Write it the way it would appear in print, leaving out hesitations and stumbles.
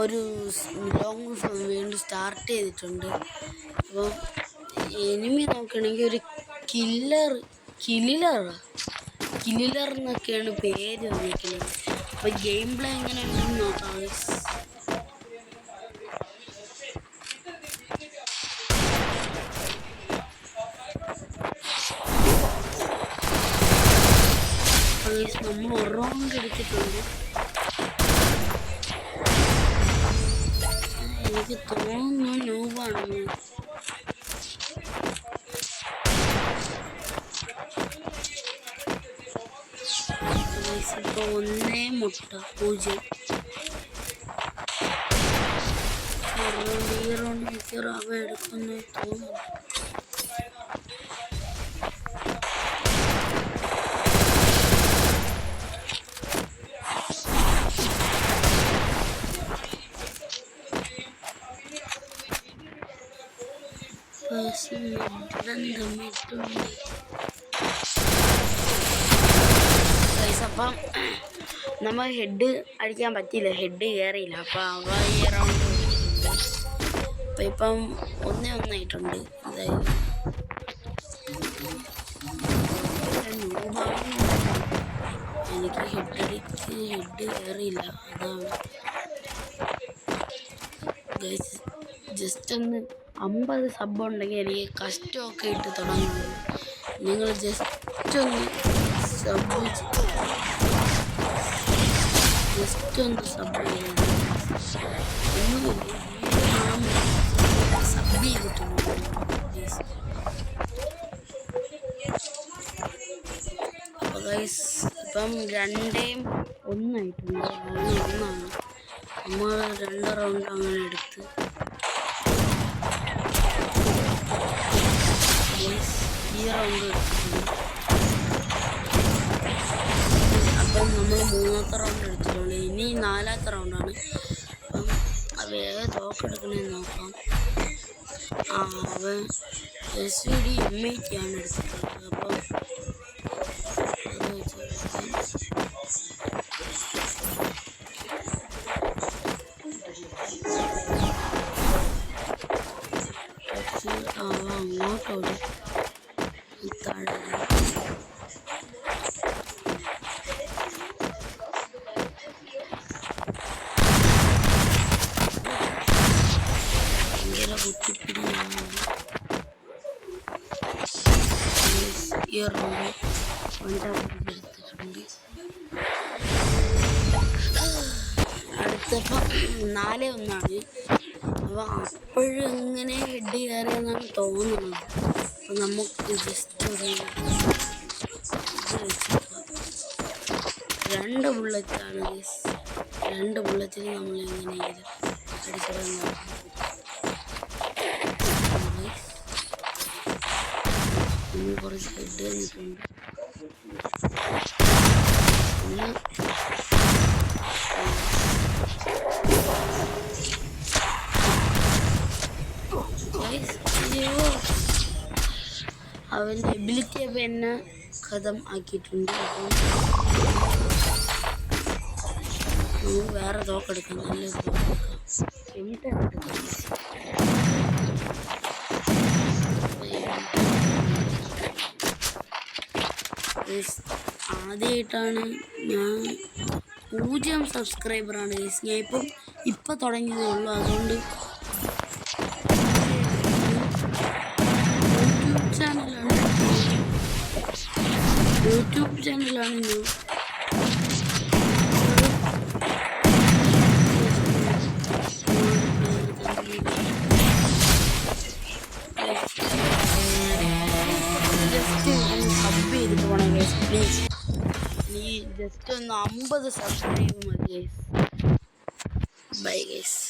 ഒരു ലോങ് വീണ്ടും സ്റ്റാർട്ട് ചെയ്തിട്ടുണ്ട്. അപ്പോൾ എനിമി നോക്കണമെങ്കിൽ ഒരു കില്ലർ എന്നൊക്കെയാണ് പേര് വന്നിരിക്കുന്നത്. അപ്പോൾ ഗെയിം പ്ലേ എങ്ങനെ ഉണ്ടെന്ന് നോക്കാം. നമ്മൾ ഒരു റൗണ്ട് എടുത്തിട്ടുണ്ട്. എനിക്ക് തോന്നുന്നു നോവാണെന്ന്. ഇപ്പോൾ 1-0 ഈ റൗണ്ട് എനിക്ക് റവ എടുക്കുന്നു തോന്നുന്നു. അപ്പം നമ്മൾ ഹെഡ് അടിക്കാൻ പറ്റിയില്ല, ഹെഡ് കയറിയില്ല. അപ്പം അവ ഈ റൗണ്ട് അപ്പം ഇപ്പം 1-1 അതായത് എനിക്ക് ഹെഡ് കയറിയില്ല. അതാണ് ജസ്റ്റ് ഒന്ന് 50 സബ് ഉണ്ടെങ്കിൽ എനിക്ക് കഷ്ടമൊക്കെ ഇട്ട് തുടങ്ങുന്നു. നിങ്ങൾ ജസ്റ്റ് ഒന്ന് സബ് സബ് ചെയ്തിട്ടുണ്ട്. അപ്പോൾ ഗൈസ് ഇപ്പം 2-1 നമ്മൾ 2 റൗണ്ട് അങ്ങനെ എടുത്ത് ഈ റൗണ്ട് എടുത്തിട്ടുണ്ട്. അപ്പം നമ്മൾ 3ാമത്തെ റൗണ്ട് എടുത്തിട്ടുണ്ട്. ഇനി 4ാമത്തെ റൗണ്ടാണ്. അപ്പം അത് ഏത് തോക്കെടുക്കണമെന്ന് നോക്കാം. അവൻ SVD M80 ആണ് എടുത്തിട്ടുള്ളത്. അപ്പം അങ്ങോട്ടോടി താഴെ ഭയങ്കര കുത്തിപ്പിടിയാണ്. ഈ റൗണ്ട് എടുത്തിട്ടുണ്ട്. അടുത്തപ്പം 4-1. അപ്പോൾ അപ്പോഴും ഇങ്ങനെ ഹെഡ് കയറിയെന്നാണ് തോന്നുന്നത്. അപ്പോൾ നമുക്ക് ജസ്റ്റ് ഒരു 2 ബുള്ളറ്റാണ്. 2 ബുള്ളറ്റിൽ നമ്മൾ എങ്ങനെ അടിച്ചിടുന്ന കുറച്ച് ഹെഡ് കഴിഞ്ഞിട്ടുണ്ട്. അവൻ്റെ എബിലിറ്റി അപ്പം എന്നെ കഥം ആക്കിയിട്ടുണ്ട്. അപ്പം നമുക്ക് വേറെ തോക്കെടുക്കാം, നല്ല തോക്കെടുക്കാം. ആദ്യമായിട്ടാണ് ഞാൻ 0 സബ്സ്ക്രൈബറാണ്. ഞാൻ ഇപ്പം തുടങ്ങിയതേ ഉള്ളൂ. അതുകൊണ്ട് യൂട്യൂബ് ചാനലാണ് ഞാൻ. സബ് ചെയ്തിട്ട് പോകണം ഗൈസ്, പ്ലീസ്. ഈ ജസ്റ്റ് ഒന്ന് 50 സബ്സ്ക്രൈബ് മതി ഗൈസ്. Bye guys.